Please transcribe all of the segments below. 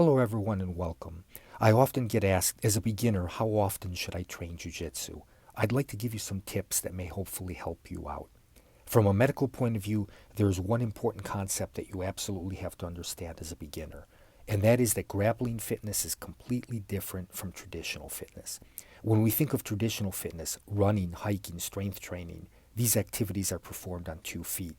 Hello everyone and welcome. I often get asked, as a beginner, how often should I train Jiu Jitsu? I'd like to give you some tips that may hopefully help you out. From a medical point of view, there is one important concept that you absolutely have to understand as a beginner, and that is that grappling fitness is completely different from traditional fitness. When we think of traditional fitness, running, hiking, strength training, these activities are performed on 2 feet.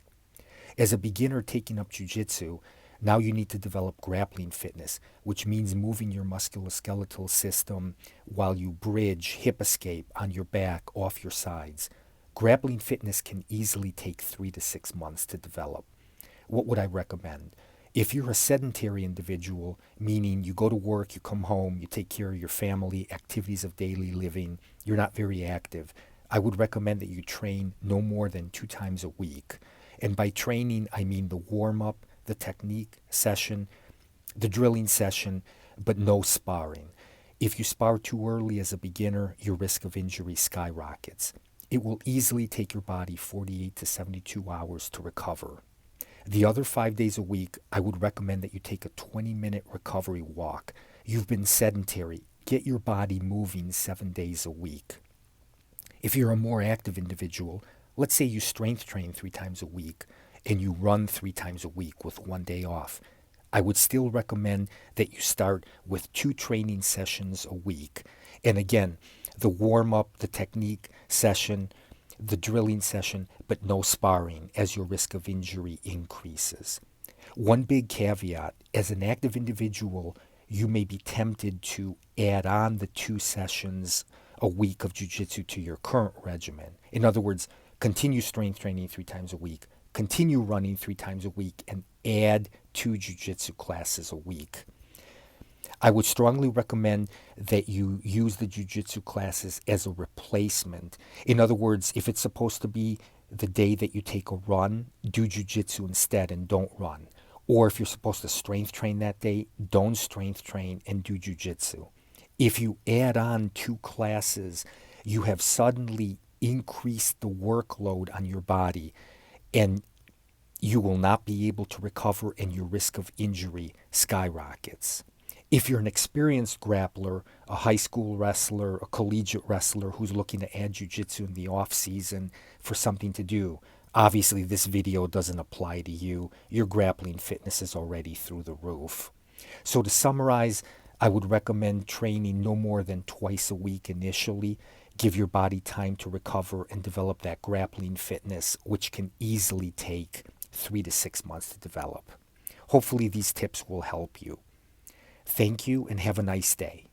As a beginner taking up Jiu-Jitsu, now you need to develop grappling fitness, which means moving your musculoskeletal system while you bridge hip escape on your back off your sides. Grappling fitness can easily take 3 to 6 months to develop. What would I recommend? If you're a sedentary individual, meaning you go to work, you come home, you take care of your family, activities of daily living, you're not very active, I would recommend that you train no more than 2 times a week. And by training, I mean the warm up, the technique session, the drilling session, but no sparring. If you spar too early as a beginner, your risk of injury skyrockets. It will easily take your body 48 to 72 hours to recover. The other 5 days a week, I would recommend that you take a 20-minute recovery walk. You've been sedentary. Get your body moving 7 days a week. If you're a more active individual, let's say you strength train 3 times a week and you run 3 times a week with 1 day off, I would still recommend that you start with 2 training sessions a week. And again, the warm up, the technique session, the drilling session, but no sparring as your risk of injury increases. One big caveat, as an active individual, you may be tempted to add on the 2 sessions a week of jiu-jitsu to your current regimen. In other words, continue strength training 3 times a week, continue running 3 times a week, and add 2 jiu-jitsu classes a week. I would strongly recommend that you use the jiu-jitsu classes as a replacement. In other words, if it's supposed to be the day that you take a run, do jiu-jitsu instead and don't run. Or if you're supposed to strength train that day, don't strength train and do jiu-jitsu. If you add on 2 classes, you have suddenly increased the workload on your body, and you will not be able to recover and your risk of injury skyrockets. If you're an experienced grappler, a high school wrestler, a collegiate wrestler who's looking to add jiu-jitsu in the off season for something to do, obviously this video doesn't apply to you. Your grappling fitness is already through the roof. So to summarize, I would recommend training no more than twice a week initially. Give your body time to recover and develop that grappling fitness, which can easily take 3 to 6 months to develop. Hopefully these tips will help you. Thank you and have a nice day.